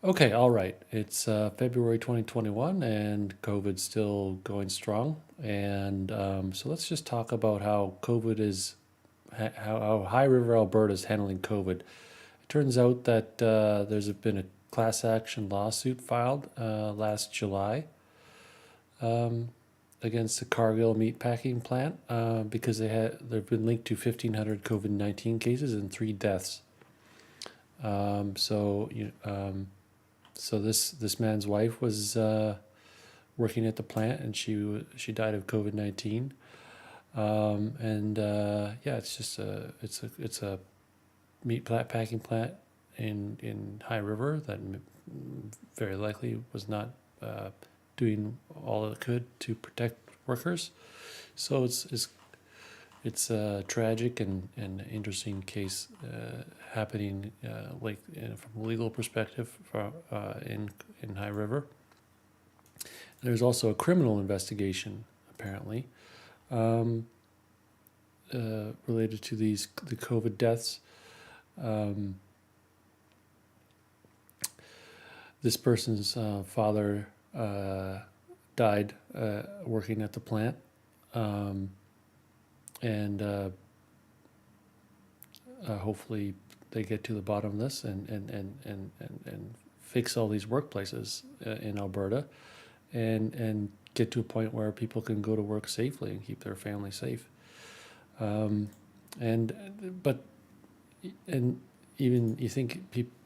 Okay, all right. It's February 2021 and COVID's still going strong. And so let's just talk about how COVID is, how High River, Alberta is handling COVID. It turns out that been a class action lawsuit filed last July um, against the Cargill meatpacking plant because they've been linked to 1,500 COVID-19 cases and 3 deaths. Um, so you, um, So this man's wife was working at the plant, and she died of COVID-19. And yeah, it's a meat plant packing plant in High River that very likely was not uh, doing all it could to protect workers. So it's a tragic and interesting case happening from a legal perspective in High River. There's also a criminal investigation apparently um, related to the COVID deaths. Um, this person's father died working at the plant, um, and hopefully they get to the bottom of this and fix all these workplaces in Alberta and get to a point where people can go to work safely and keep their family safe. Um, and but and even you think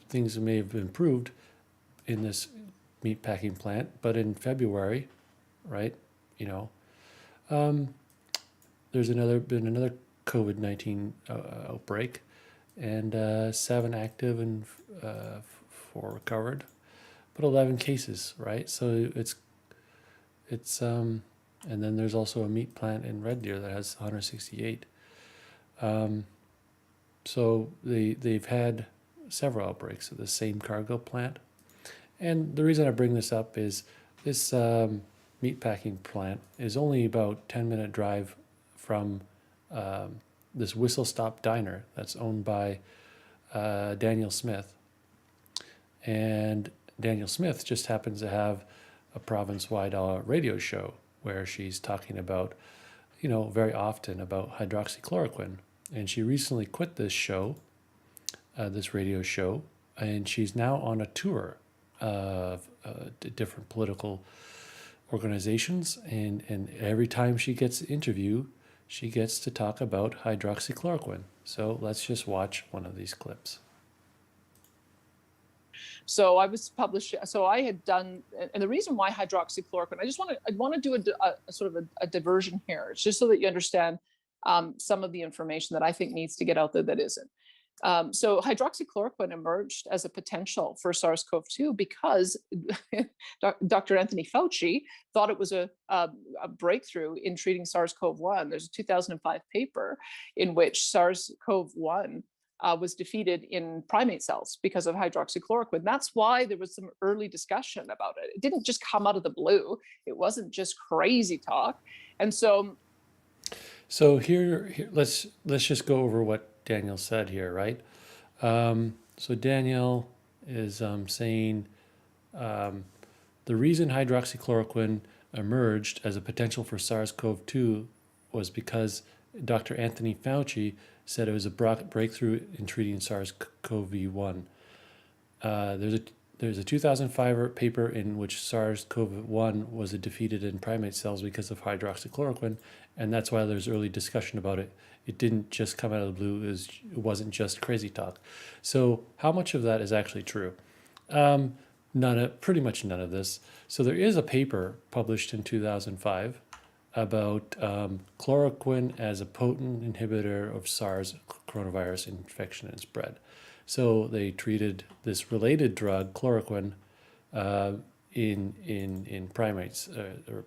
things may have improved in this meat packing plant, but in February, right? You know, um, been another COVID-19 outbreak, and 7 active and 4 recovered, but 11 cases, right? So it's and then there's also a meat plant in Red Deer that has 168. Um, so they've had several outbreaks of the same cargo plant. And the reason I bring this up is this meatpacking plant is only about 10-minute drive from this Whistle Stop Diner that's owned by Danielle Smith. And Danielle Smith just happens to have a province-wide radio show where she's talking about, very often about hydroxychloroquine. And she recently quit this show, this radio show, and she's now on a tour of different political organizations. And every time she gets an interview, she gets to talk about hydroxychloroquine. So let's just watch one of these clips. So I was published. So I had done, and the reason why hydroxychloroquine, I want to do a sort of a diversion here. It's just so that you understand some of the information that I think needs to get out there that isn't. So hydroxychloroquine emerged as a potential for SARS-CoV-2 because Dr. Anthony Fauci thought it was a breakthrough in treating SARS-CoV-1. There's a 2005 paper in which SARS-CoV-1 was defeated in primate cells because of hydroxychloroquine. That's why there was some early discussion about it. It didn't just come out of the blue. It wasn't just crazy talk. And so here let's just go over what Danielle said here, right? So Danielle is saying the reason hydroxychloroquine emerged as a potential for SARS-CoV-2 was because Dr. Anthony Fauci said it was a breakthrough in treating SARS-CoV-1. There's a 2005 paper in which SARS-CoV-1 was defeated in primate cells because of hydroxychloroquine, and that's why there's early discussion about it. It didn't just come out of the blue. It wasn't just crazy talk. So how much of that is actually true? Pretty much none of this. So there is a paper published in 2005 about chloroquine as a potent inhibitor of SARS coronavirus infection and spread. So they treated this related drug, chloroquine, in primates or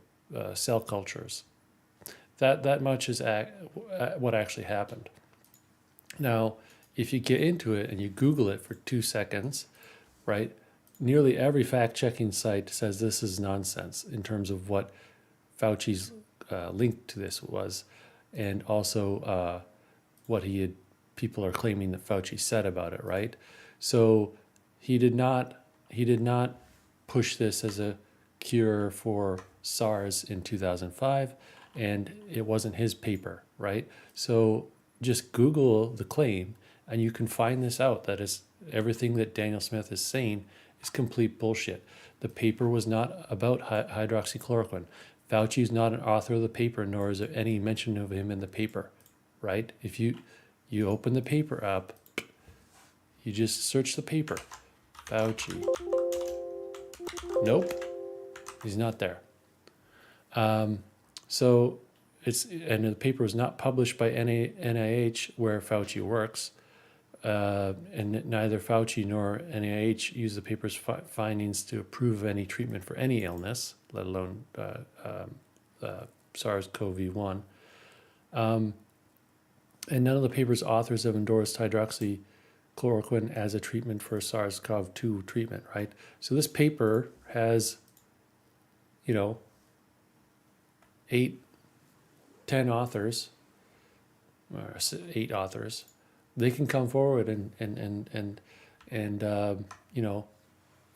cell cultures. That much is what actually happened. Now, if you get into it and you Google it for 2 seconds, right, nearly every fact-checking site says this is nonsense in terms of what Fauci's link to this was, and also what people are claiming that Fauci said about it, right? So he did not he did not push this as a cure for SARS in 2005, and it wasn't his paper, right? So just Google the claim, and you can find this out. That is, everything that Daniel Smith is saying is complete bullshit. The paper was not about hydroxychloroquine. Fauci is not an author of the paper, nor is there any mention of him in the paper, right? If you open the paper up, you just search the paper. Fauci. Nope, he's not there. So and the paper was not published by NIH, where Fauci works, and neither Fauci nor NIH used the paper's findings to approve any treatment for any illness, let alone SARS-CoV-1. And none of the paper's authors have endorsed hydroxychloroquine as a treatment for SARS-CoV-2 treatment, right? So this paper has, 8, 10 authors, or 8 authors. They can come forward and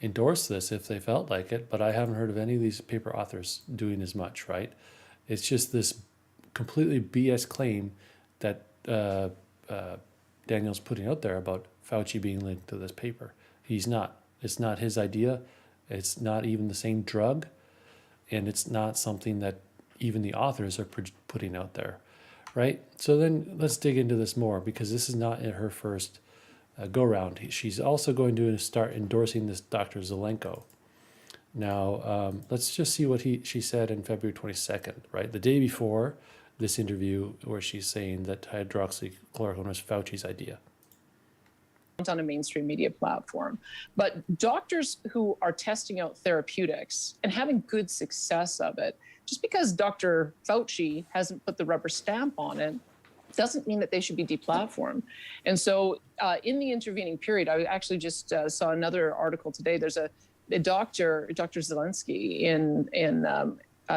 endorse this if they felt like it, but I haven't heard of any of these paper authors doing as much, right? It's just this completely BS claim that Daniel's putting out there about Fauci being linked to this paper. He's not. It's not his idea. It's not even the same drug, and it's not something that even the authors are putting out there, right? So then let's dig into this more, because this is not her first go-round. She's also going to start endorsing this Dr. Zelenko. Now, let's just see what she said on February 22nd, right? The day before this interview, where she's saying that hydroxychloroquine was Fauci's idea. On a mainstream media platform. But doctors who are testing out therapeutics and having good success of it, just because Dr. Fauci hasn't put the rubber stamp on it, doesn't mean that they should be deplatformed. And so in the intervening period, I actually just saw another article today. There's a Dr. Zelensky in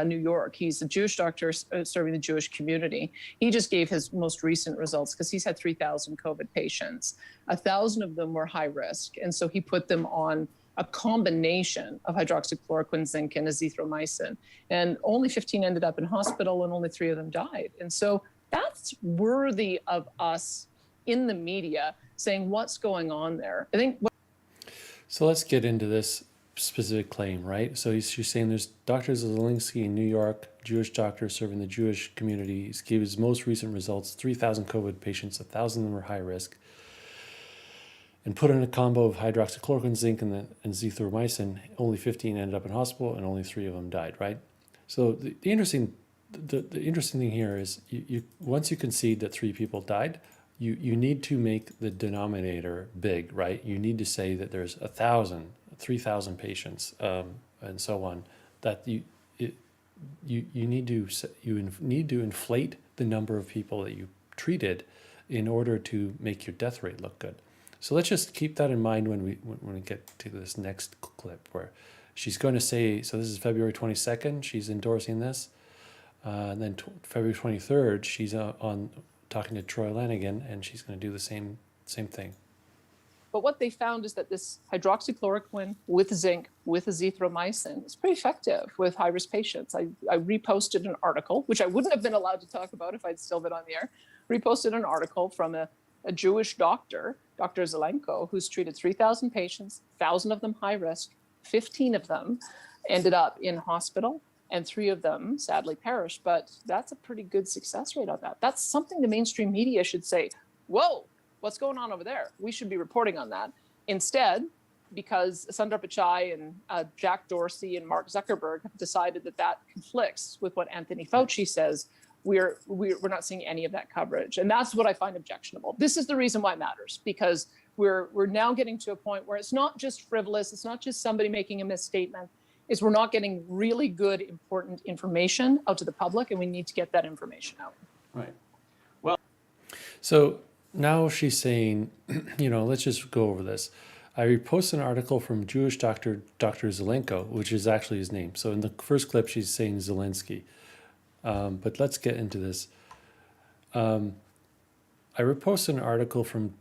New York. He's a Jewish doctor serving the Jewish community. He just gave his most recent results because he's had 3,000 COVID patients. 1,000 of them were high risk. And so he put them on a combination of hydroxychloroquine, zinc, and azithromycin. And only 15 ended up in hospital, and only 3 of them died. And so that's worthy of us in the media saying what's going on there. I think. So let's get into this specific claim, right? So she's saying there's Dr. Zelensky in New York, Jewish doctor serving the Jewish community. He gave his most recent results, 3,000 COVID patients, 1,000 of them were high risk, and put in a combo of hydroxychloroquine, zinc, and azithromycin. Only 15 ended up in hospital, and only 3 of them died, right? So the interesting thing here is you once you concede that 3 people died, you need to make the denominator big, right? You need to say that there's 1,000, 3,000 patients, and so on. That you need to inflate the number of people that you treated in order to make your death rate look good. So let's just keep that in mind when we get to this next clip, where she's going to say. So this is February 22nd. She's endorsing this, and then February 23rd, she's on talking to Troy Lanigan, and she's going to do the same thing. But what they found is that this hydroxychloroquine with zinc, with azithromycin, is pretty effective with high-risk patients. I reposted an article, which I wouldn't have been allowed to talk about if I'd still been on the air, reposted an article from a Jewish doctor, Dr. Zelenko, who's treated 3,000 patients, 1,000 of them high risk, 15 of them ended up in hospital, and 3 of them sadly perished. But that's a pretty good success rate on that. That's something the mainstream media should say, whoa, what's going on over there? We should be reporting on that. Instead, because Sundar Pichai and Jack Dorsey and Mark Zuckerberg have decided that conflicts with what Anthony Fauci says, we're not seeing any of that coverage. And that's what I find objectionable. This is the reason why it matters, because we're now getting to a point where it's not just frivolous, it's not just somebody making a misstatement, is we're not getting really good, important information out to the public, and we need to get that information out. Right. Well, so now she's saying, let's just go over this. I reposted an article from Jewish Dr. Zelenko, which is actually his name. So in the first clip, she's saying Zelensky. But let's get into this. I reposted an article from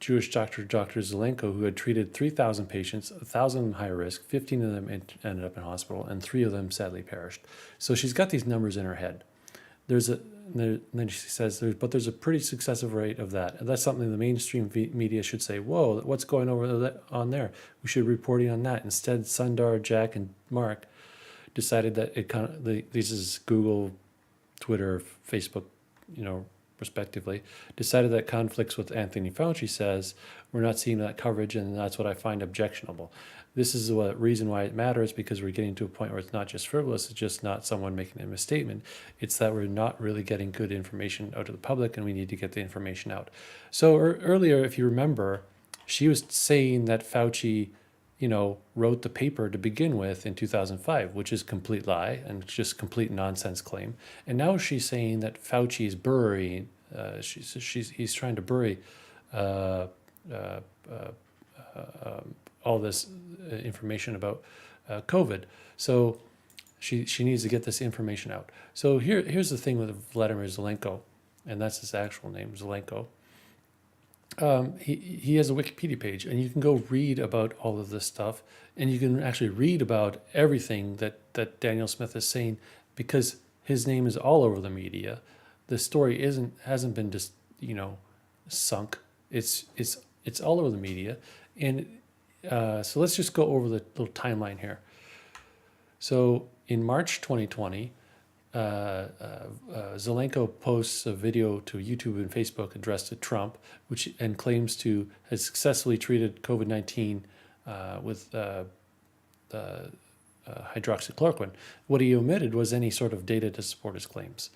Jewish doctor, Dr. Zelenko, who had treated 3,000 patients, 1,000 high risk, 15 of them ended up in hospital, and 3 of them sadly perished. So she's got these numbers in her head. And then she says, there's a pretty successive rate of that. And that's something the mainstream media should say, whoa, what's going on there? We should be reporting on that. Instead, Sundar, Jack, and Mark decided that this is Google, Twitter, Facebook, respectively, decided that conflicts with Anthony Fauci says we're not seeing that coverage, and that's what I find objectionable. This is the reason why it matters, because we're getting to a point where it's not just frivolous, it's just not someone making a misstatement. It's that we're not really getting good information out to the public, and we need to get the information out. So earlier, if you remember, she was saying that Fauci, wrote the paper to begin with in 2005, which is a complete lie and just complete nonsense claim. And now she's saying that Fauci is burying, he's trying to bury all this information about COVID. So she needs to get this information out. So here's the thing with Vladimir Zelenko, and that's his actual name, Zelenko. He has a Wikipedia page, and you can go read about all of this stuff, and you can actually read about everything that Danielle Smith is saying, because his name is all over the media. The story hasn't been just sunk. It's all over the media, and so let's just go over the little timeline here. So in March 2020. Zelenko posts a video to YouTube and Facebook addressed to Trump, and claims to have successfully treated COVID-19 with hydroxychloroquine. What he omitted was any sort of data to support his claims.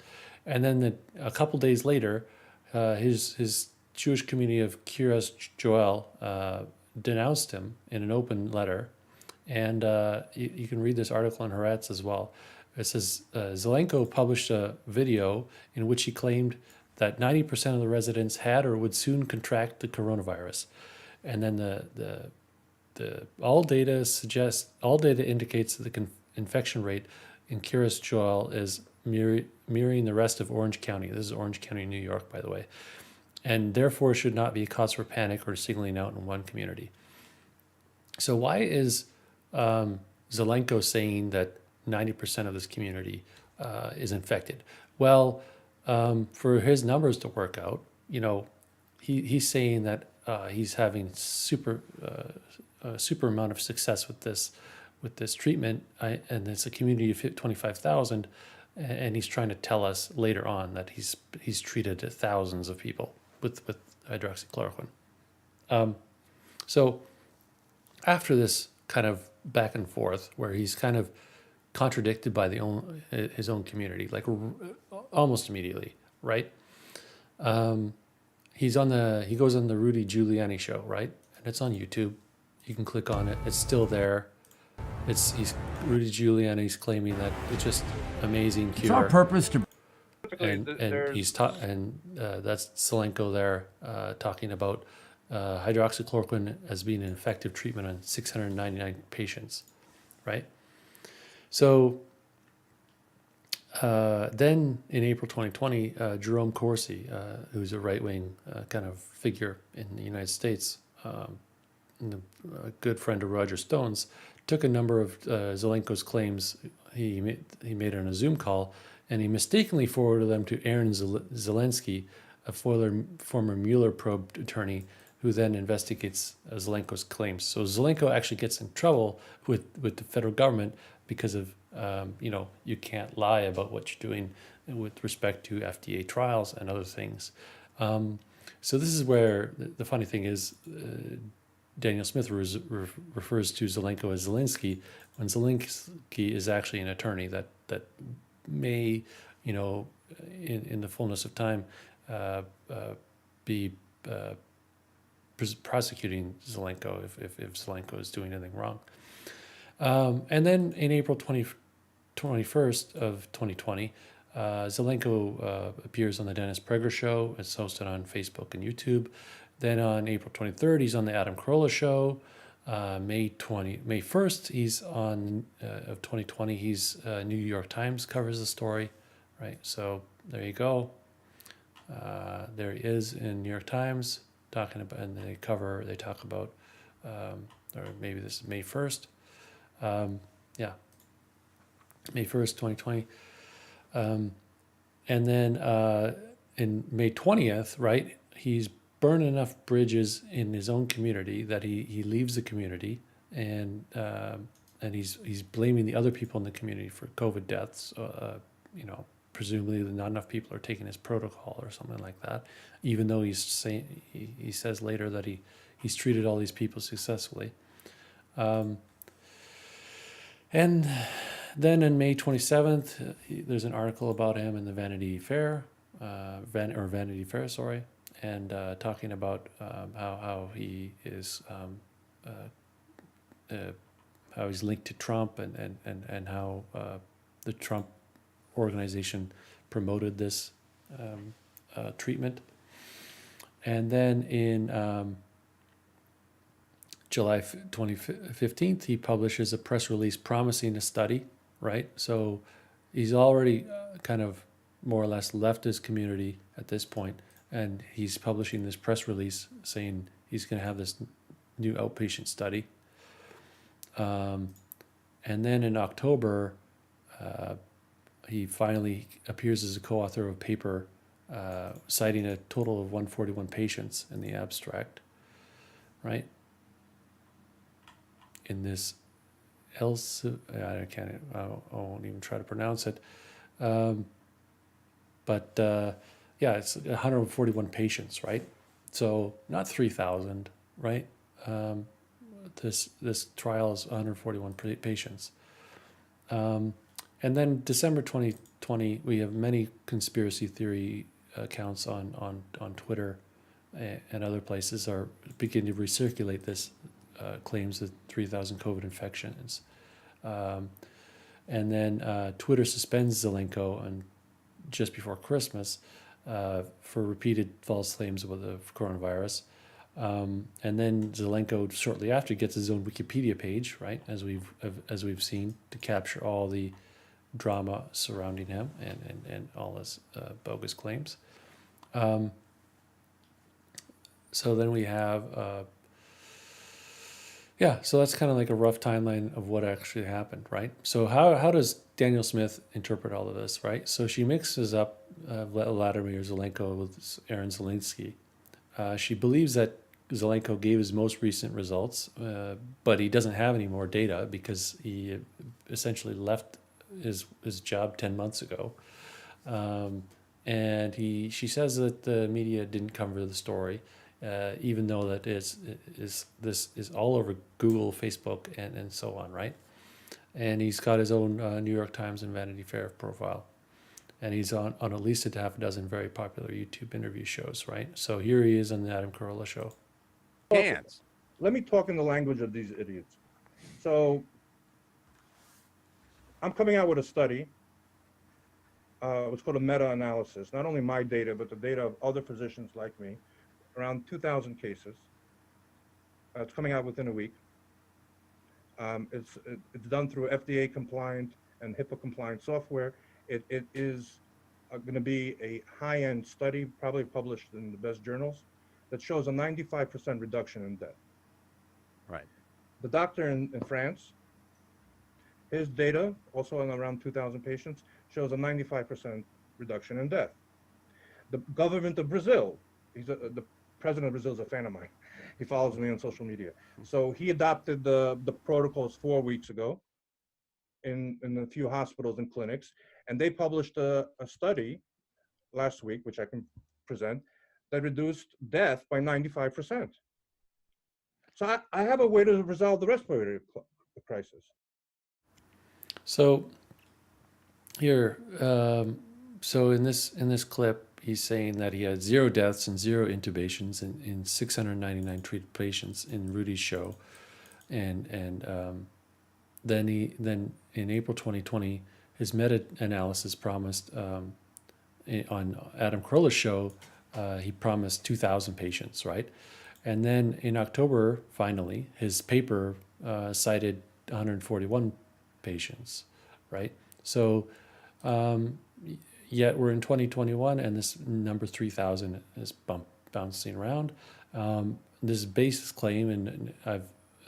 And then a couple days later, his Jewish community of Kiryas Joel denounced him in an open letter. And you can read this article in Haaretz as well. It says, Zelenko published a video in which he claimed that 90% of the residents had or would soon contract the coronavirus. And then all data indicates that the infection rate in Kiryas Joel is mirroring the rest of Orange County. This is Orange County, New York, by the way. And therefore should not be a cause for panic or singling out in one community. So why is Zelenko saying that 90% of this community is infected? Well, for his numbers to work out, he's saying that he's having super amount of success with this treatment, and it's a community of 25,000, and he's trying to tell us later on that he's treated thousands of people with hydroxychloroquine. So after this kind of back and forth, where he's kind of contradicted by his own community, like almost immediately, right? He goes on the Rudy Giuliani show, right? And it's on YouTube. You can click on it. It's still there. Rudy Giuliani's claiming that it's just amazing cure. It's our purpose to. And that's Zelenko there talking about hydroxychloroquine as being an effective treatment on 699 patients, right? So then in April 2020, Jerome Corsi, who's a right-wing kind of figure in the United States, and a good friend of Roger Stone's, took a number of Zelenko's claims he made on a Zoom call, and he mistakenly forwarded them to Aaron Zelensky, a former Mueller probe attorney, who then investigates Zelenko's claims. So Zelenko actually gets in trouble with the federal government because of, you can't lie about what you're doing with respect to FDA trials and other things. So this is where the funny thing is, Danielle Smith refers to Zelenko as Zelensky, when Zelensky is actually an attorney that may, in the fullness of time, be prosecuting Zelenko if Zelenko is doing anything wrong. And then in April 21st of 2020, Zelenko appears on the Dennis Prager Show. It's hosted on Facebook and YouTube. Then on April 23rd, he's on the Adam Carolla Show. May 1st, he's on of 2020. He's New York Times covers the story, right? So there you go. There he is in New York Times. talking about, and they talk about, or maybe this is May 1st. Yeah, May 1st, 2020. And then in May 20th, right, he's burned enough bridges in his own community that he leaves the community, and he's blaming the other people in the community for COVID deaths. You know, presumably not enough people are taking his protocol or something like that. Even though he's saying, he says later that he's treated all these people successfully. And then on May 27th, there's an article about him in the Vanity Fair, Vanity Fair, sorry, and talking about how he is how he's linked to Trump, and how the Trump organization promoted this treatment. And then in July 2015, he publishes a press release promising a study, right? So he's already kind of more or less left his community at this point, and he's publishing this press release saying he's going to have this new outpatient study. And then in October, he finally appears as a co-author of a paper citing a total of 141 patients in the abstract, right? In this I won't even try to pronounce it. But yeah, it's 141 patients, right? So not 3,000, right? This trial is 141 patients. And then December 2020, we have many conspiracy theory accounts on Twitter and other places are beginning to recirculate this claims of 3,000 COVID infections. And then Twitter suspends Zelenko and just before Christmas for repeated false claims about the coronavirus. And then Zelenko shortly after gets his own Wikipedia page, right, as we've seen, to capture all the drama surrounding him and all his bogus claims. So then we have, so that's kind of like a rough timeline of what actually happened, right? So how does Danielle Smith interpret all of this, right? So she mixes up Vladimir Zelenko with Aaron Zelinsky. She believes that Zelenko gave his most recent results, but he doesn't have any more data because he essentially left his job 10 months ago. And she says that the media didn't cover the story, even though that this is all over Google, Facebook, and so on, right? And he's got his own New York Times and Vanity Fair profile. And he's on at least a half a dozen very popular YouTube interview shows, right? So here he is on the Adam Carolla show. Hands. Let me talk in the language of these idiots. So I'm coming out with a study. It's called a meta-analysis. Not only my data, but the data of other physicians like me, around 2,000 cases. It's coming out within a week. It's done through FDA compliant and HIPAA compliant software. It is going to be a high-end study, probably published in the best journals, that shows a 95% reduction in death. Right. The doctor in France, his data, also on around 2,000 patients, shows a 95% reduction in death. The government of Brazil, the president of Brazil is a fan of mine. He follows me on social media. So he adopted the protocols 4 weeks ago in a few hospitals and clinics. And they published a study last week, which I can present, that reduced death by 95%. So I have a way to resolve the respiratory crisis. So here, so in this clip, he's saying that he had 0 deaths and 0 intubations in 699 treated patients in Rudy's show, and then in April 2020, his meta-analysis promised on Adam Carolla's show, he promised 2,000 patients, right? And then in October, finally, his paper cited 141 patients, right? So yet we're in 2021 and this number 3,000 is bouncing around. This is a baseless claim, and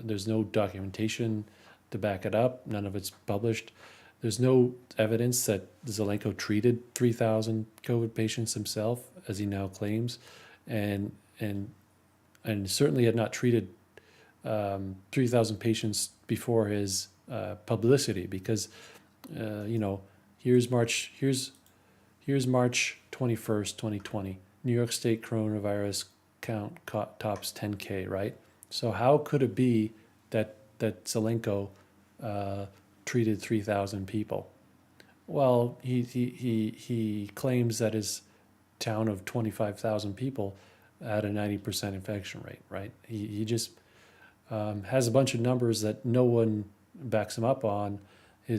there's no documentation to back it up. None of it's published. There's no evidence that Zelenko treated 3,000 COVID patients himself, as he now claims, and certainly had not treated 3,000 patients before his publicity, because here's March 21st, 2020. New York State coronavirus count tops 10K, right? So how could it be that Zelenko treated 3,000 people? Well, he claims that his town of 25,000 people had a 90% infection rate, right? He just has a bunch of numbers that no one backs him up on. The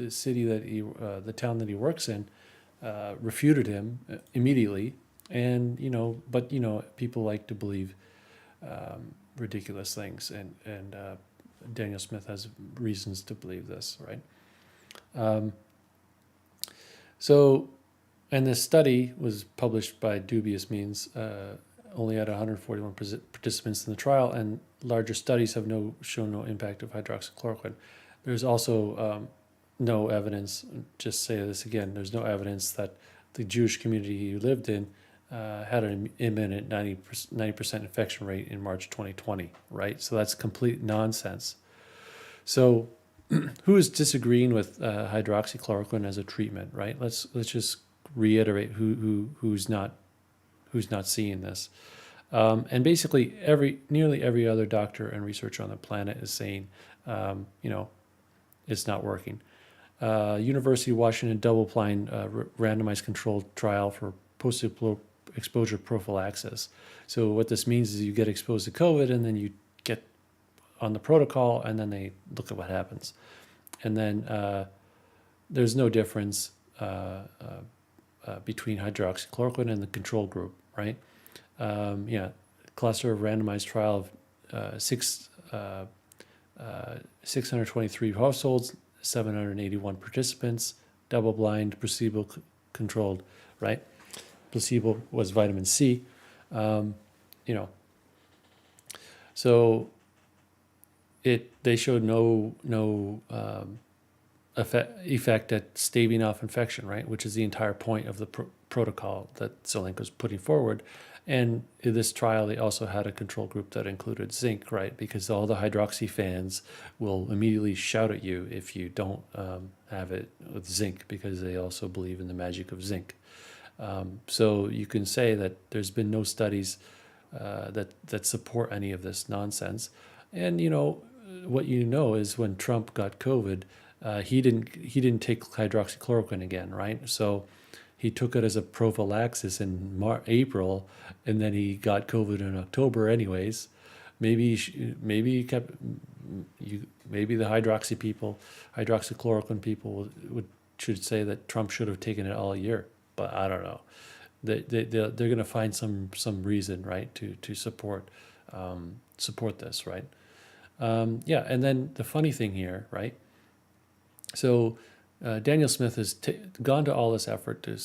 city that the town that he works in refuted him immediately, and but people like to believe ridiculous things, and Daniel Smith has reasons to believe this, right? And this study was published by dubious means. Only had 141 participants in the trial, and larger studies have shown no impact of hydroxychloroquine. There's also no evidence, just say this again, there's no evidence that the Jewish community he lived in had an imminent 90% infection rate in March 2020, right? So that's complete nonsense. So who is disagreeing with hydroxychloroquine as a treatment, right? Let's just reiterate who's not seeing this. And basically nearly every other doctor and researcher on the planet is saying, it's not working. University of Washington double-blind randomized controlled trial for post-exposure prophylaxis. So what this means is you get exposed to COVID, and then you get on the protocol, and then they look at what happens. And then there's no difference between hydroxychloroquine and the control group, right? Cluster of randomized trial of 623 households, 781 participants, double-blind, placebo-controlled, right? Placebo was vitamin C, So they showed no effect at staving off infection, right? Which is the entire point of the protocol that Zelenko's putting forward. And in this trial, they also had a control group that included zinc, right? Because all the hydroxy fans will immediately shout at you if you don't have it with zinc, because they also believe in the magic of zinc. So you can say that there's been no studies that support any of this nonsense. And what is when Trump got COVID, he didn't take hydroxychloroquine again, right? So he took it as a prophylaxis in April, and then he got COVID in October anyways. Maybe he kept, maybe the hydroxychloroquine people should say that Trump should have taken it all year, but I don't know. They're going to find some reason, right, to support this, right? And then the funny thing here, right? So Daniel Smith has gone to all this effort to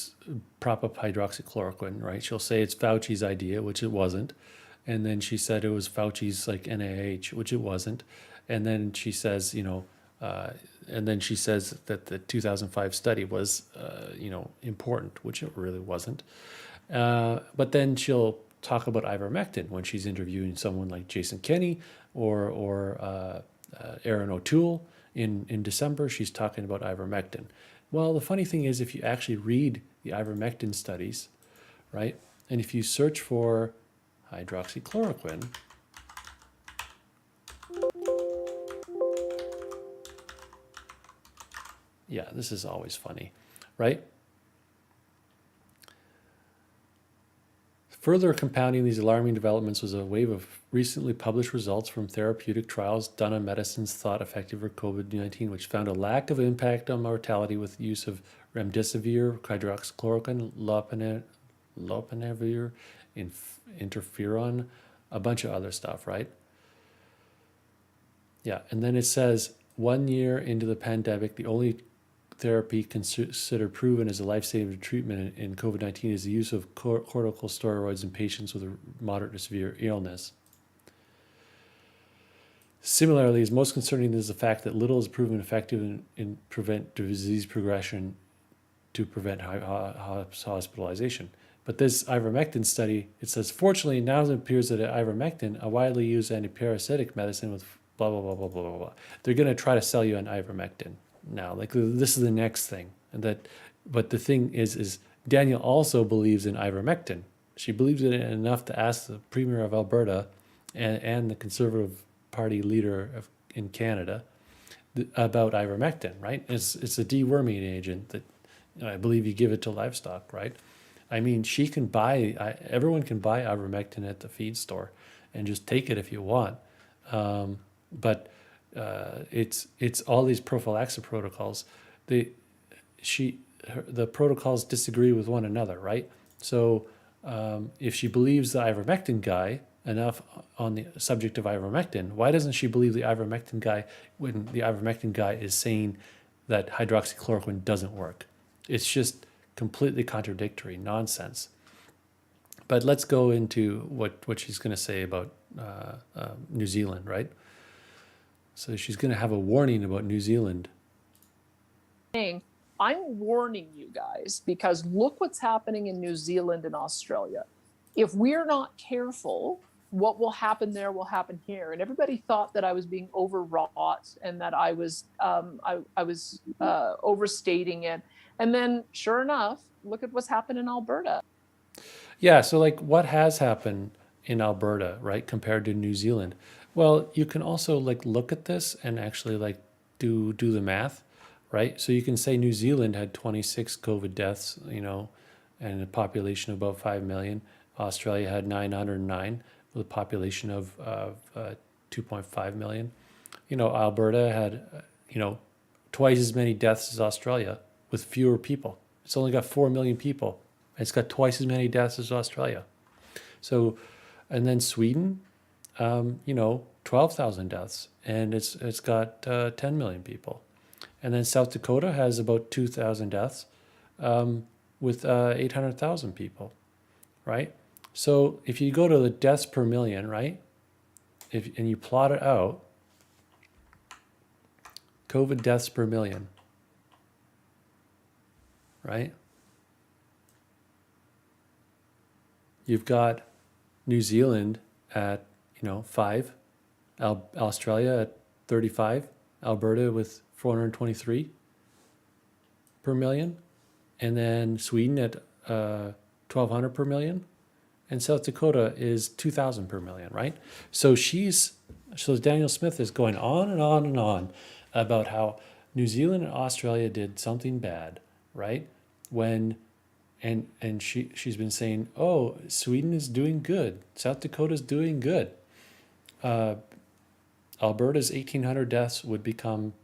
prop up hydroxychloroquine, right? She'll say it's Fauci's idea, which it wasn't. And then she said it was Fauci's NIH, which it wasn't. And then she says, that the 2005 study was, important, which it really wasn't. But then she'll talk about ivermectin when she's interviewing someone like Jason Kenney or Aaron O'Toole. In December, she's talking about ivermectin. Well, the funny thing is, if you actually read the ivermectin studies, right, and if you search for hydroxychloroquine, yeah, this is always funny, right? Further compounding these alarming developments was a wave of recently published results from therapeutic trials done on medicines thought effective for COVID-19, which found a lack of impact on mortality with the use of remdesivir, hydroxychloroquine, lopinavir, interferon, a bunch of other stuff, right? Yeah, and then it says 1 year into the pandemic, the only therapy considered proven as a life-saving treatment in COVID-19 is the use of corticosteroids in patients with a moderate to severe illness. Similarly, as most concerning is the fact that little is proven effective in prevent disease progression to prevent hospitalization. But this ivermectin study, it says, fortunately, now it appears that ivermectin, a widely used antiparasitic medicine with blah, blah, blah, blah, blah, blah, blah. They're going to try to sell you on ivermectin now. Like, this is the next thing. But the thing is Danielle also believes in ivermectin. She believes in it enough to ask the Premier of Alberta and the Conservative Party leader in Canada about ivermectin, right? It's a deworming agent that I believe you give it to livestock, right? I mean, she can buy, everyone can buy ivermectin at the feed store and just take it if you want. But it's all these prophylaxis protocols. The protocols disagree with one another, right? So if she believes the ivermectin guy enough on the subject of ivermectin, why doesn't she believe the ivermectin guy when the ivermectin guy is saying that hydroxychloroquine doesn't work? It's just completely contradictory nonsense. But let's go into what she's going to say about New Zealand, right? So she's going to have a warning about New Zealand. I'm warning you guys because look what's happening in New Zealand and Australia. If we're not careful, what will happen there will happen here. And everybody thought that I was being overwrought and that I was overstating it. And then, sure enough, look at what's happened in Alberta. Yeah, so like what has happened in Alberta, right, compared to New Zealand? Well, you can also like look at this and actually like do the math, right? So you can say New Zealand had 26 COVID deaths, and a population of about 5 million. Australia had 909 with a population of 2.5 million. Alberta had, twice as many deaths as Australia with fewer people. It's only got 4 million people. It's got twice as many deaths as Australia. So, and then Sweden, 12,000 deaths, and it's got 10 million people. And then South Dakota has about 2,000 deaths with 800,000 people, right? So if you go to the deaths per million, right, and you plot it out, COVID deaths per million, right? You've got New Zealand at 5, Australia at 35, Alberta with 423 per million, and then Sweden at 1,200 per million, and South Dakota is 2,000 per million, right? So Danielle Smith is going on and on and on about how New Zealand and Australia did something bad, right? And she's been saying, oh, Sweden is doing good, South Dakota's doing good. Alberta's 1,800 deaths would become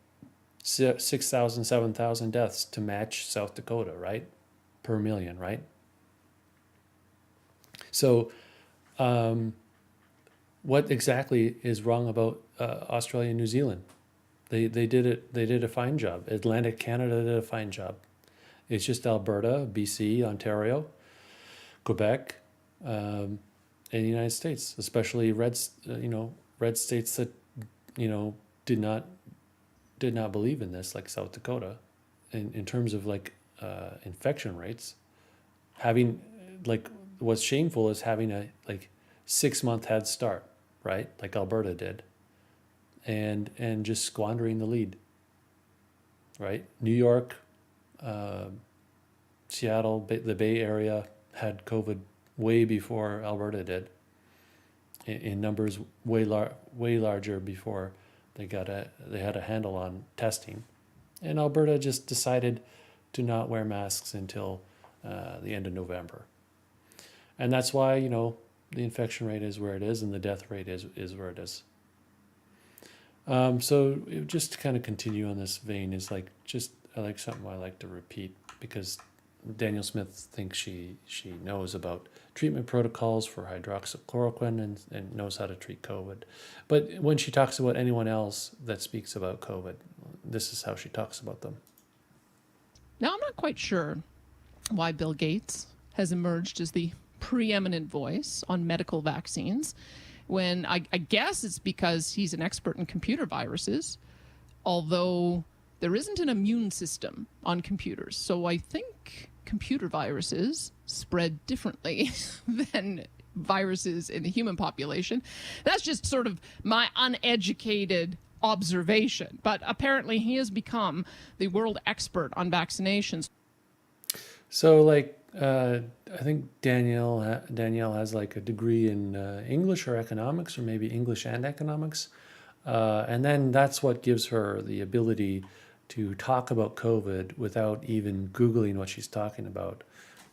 6,000, 7,000 deaths to match South Dakota, right? Per million, right? So what exactly is wrong about Australia and New Zealand? They did a fine job. Atlantic Canada did a fine job. It's just Alberta, BC, Ontario, Quebec, and the United States, especially red states that did not believe in this, like South Dakota, in terms of like infection rates. Having like what's shameful is having a 6-month head start, right, like Alberta did, and just squandering the lead, right? New York, Seattle, the Bay Area had COVID way before Alberta did, in numbers way larger before they had a handle on testing, and Alberta just decided to not wear masks until the end of November, and that's why the infection rate is where it is and the death rate is where it is. So just to kind of continue on this vein is something I like to repeat, because Danielle Smith thinks she knows about treatment protocols for hydroxychloroquine and knows how to treat COVID. But when she talks about anyone else that speaks about COVID, this is how she talks about them. Now, I'm not quite sure why Bill Gates has emerged as the preeminent voice on medical vaccines, when I guess it's because he's an expert in computer viruses, although there isn't an immune system on computers. So I think computer viruses spread differently than viruses in the human population. That's just sort of my uneducated observation. But apparently he has become the world expert on vaccinations. So, like, I think Danielle has like a degree in English or economics, or maybe English and economics, and then that's what gives her the ability to talk about COVID without even Googling what she's talking about.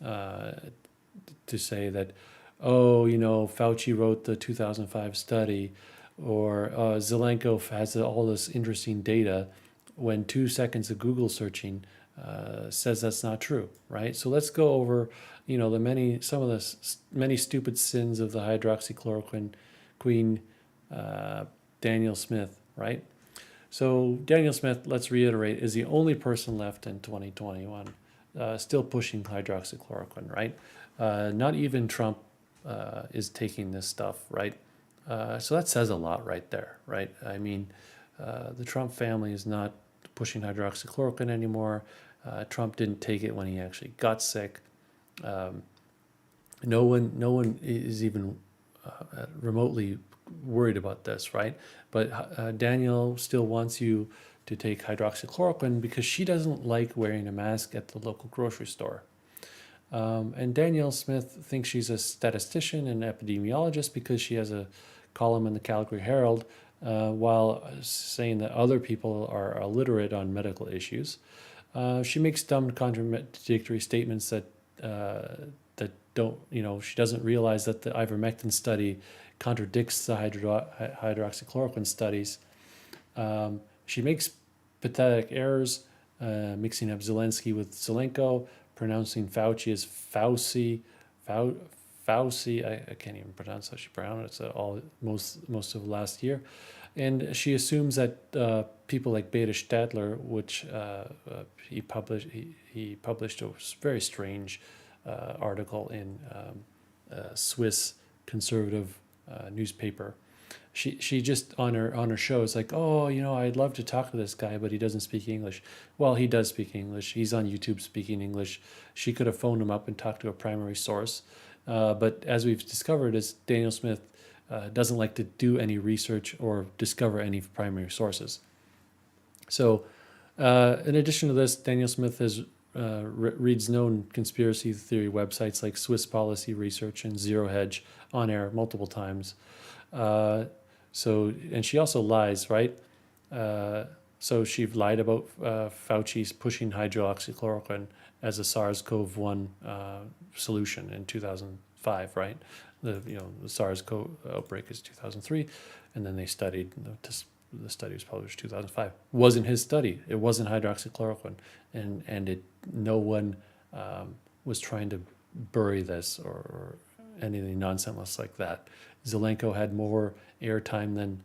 To say that, oh, Fauci wrote the 2005 study, or Zelenko has all this interesting data, when 2 seconds of Google searching says that's not true, right? So let's go over, some of the many stupid sins of the hydroxychloroquine queen, Danielle Smith, right? So Danielle Smith, let's reiterate, is the only person left in 2021 still pushing hydroxychloroquine, right? Not even Trump is taking this stuff, right? So that says a lot right there, right? I mean, the Trump family is not pushing hydroxychloroquine anymore. Trump didn't take it when he actually got sick. No one is even remotely worried about this, right? But Danielle still wants you to take hydroxychloroquine because she doesn't like wearing a mask at the local grocery store. And Danielle Smith thinks she's a statistician and epidemiologist because she has a column in the Calgary Herald, while saying that other people are illiterate on medical issues. She makes dumb contradictory statements that don't, she doesn't realize that the ivermectin study contradicts the hydroxychloroquine studies. She makes pathetic errors, mixing up Zelensky with Zelenko, pronouncing Fauci as Fauci. I can't even pronounce how she pronounced it most of last year. And she assumes that people like Beta Stadler, which he published a very strange article in a Swiss conservative newspaper. She just on her show is like, oh, I'd love to talk to this guy, but he doesn't speak English. Well, he does speak English. He's on YouTube speaking English. She could have phoned him up and talked to a primary source. But as we've discovered, is Danielle Smith doesn't like to do any research or discover any primary sources. So in addition to this, Danielle Smith reads known conspiracy theory websites like Swiss Policy Research and Zero Hedge on air multiple times. And she also lies, right? So she lied about Fauci's pushing hydroxychloroquine as a SARS-CoV-1 solution in 2005, right? The SARS-CoV outbreak is 2003, and then they studied. The study was published 2005. Wasn't his study. It wasn't hydroxychloroquine, and no one was trying to bury this or anything nonsense like that. Zelenko had more airtime than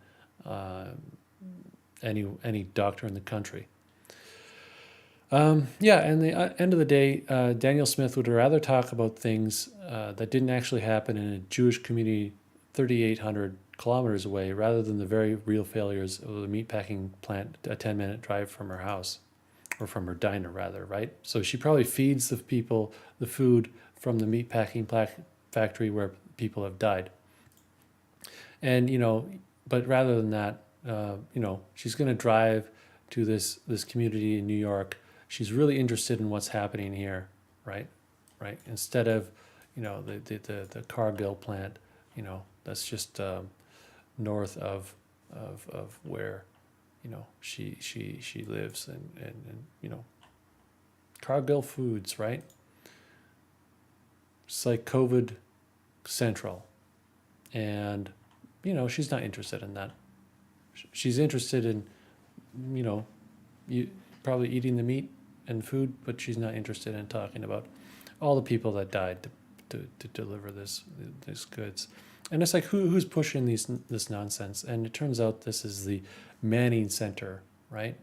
any doctor in the country. And the end of the day, Danielle Smith would rather talk about things that didn't actually happen in a Jewish community 3,800 kilometers away, rather than the very real failures of the meatpacking plant a 10-minute drive from her house, or from her diner rather, right? So she probably feeds the people the food from the meatpacking factory where people have died. And, but rather than that, she's going to drive to this community in New York. She's really interested in what's happening here, right? Instead of, the Cargill plant, that's just north of where, she lives, and Cargill Foods, right? It's like COVID Central, and she's not interested in that. She's interested in, probably eating the meat and food, but she's not interested in talking about all the people that died to deliver these goods. And it's like, who's pushing this nonsense? And it turns out this is the Manning Center, right?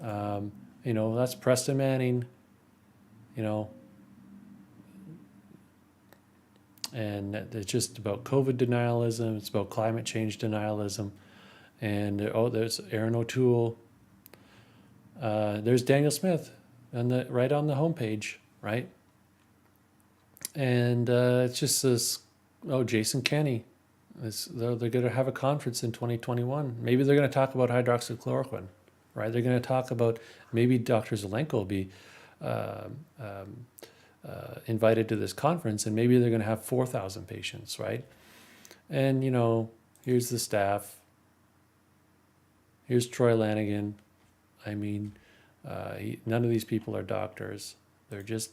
That's Preston Manning, you know, and it's just about COVID denialism. It's about climate change denialism. And there's Aaron O'Toole. There's Daniel Smith, right on the homepage, right? And it's just this. Oh, Jason Kenney. They're going to have a conference in 2021. Maybe they're going to talk about hydroxychloroquine, right? They're going to talk about, maybe Dr. Zelenko will be invited to this conference, and maybe they're going to have 4,000 patients, right? And, here's the staff. Here's Troy Lanigan. I mean, none of these people are doctors. They're just,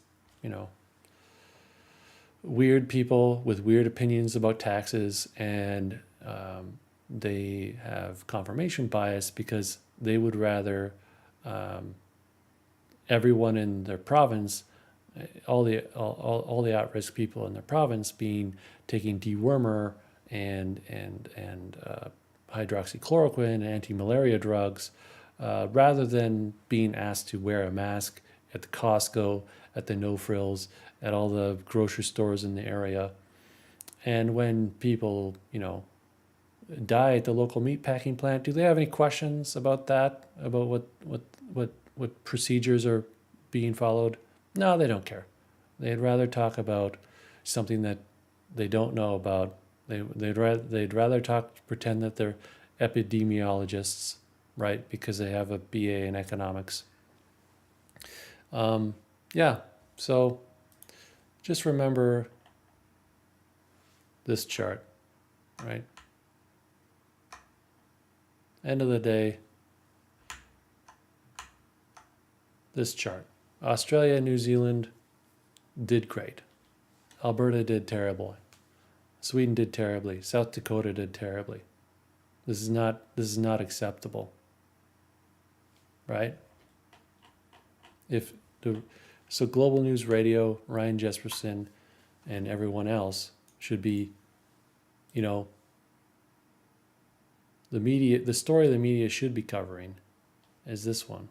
weird people with weird opinions about taxes, and they have confirmation bias because they would rather everyone in their province, all the at-risk people in their province, taking dewormer and hydroxychloroquine and anti-malaria drugs, rather than being asked to wear a mask at the Costco, at the No Frills, at all the grocery stores in the area. And when people, die at the local meat packing plant, do they have any questions about that? About what procedures are being followed? No, they don't care. They'd rather talk about something that they don't know about. They'd rather pretend that they're epidemiologists, right? Because they have a BA in economics. So just remember this chart, right? End of the day, this chart. Australia and New Zealand did great. Alberta did terribly. Sweden did terribly. South Dakota did terribly. This is not acceptable, right? So Global News Radio, Ryan Jesperson, and everyone else should be, the story the media should be covering is this one.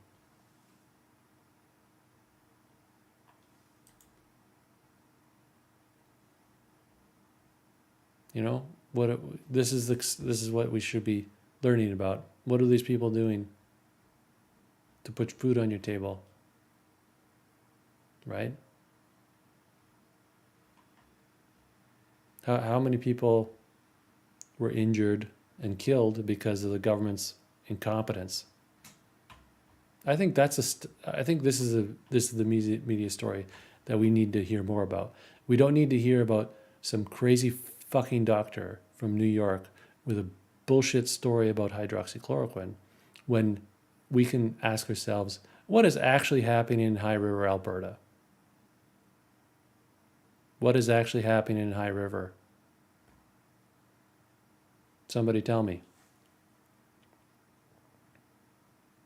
This is what we should be learning about. What are these people doing to put food on your table? Right? How many people were injured and killed because of the government's incompetence? I think this is the media story that we need to hear more about. We don't need to hear about some crazy fucking doctor from New York with a bullshit story about hydroxychloroquine, when we can ask ourselves, what is actually happening in High River, Alberta? What is actually happening in High River? Somebody tell me.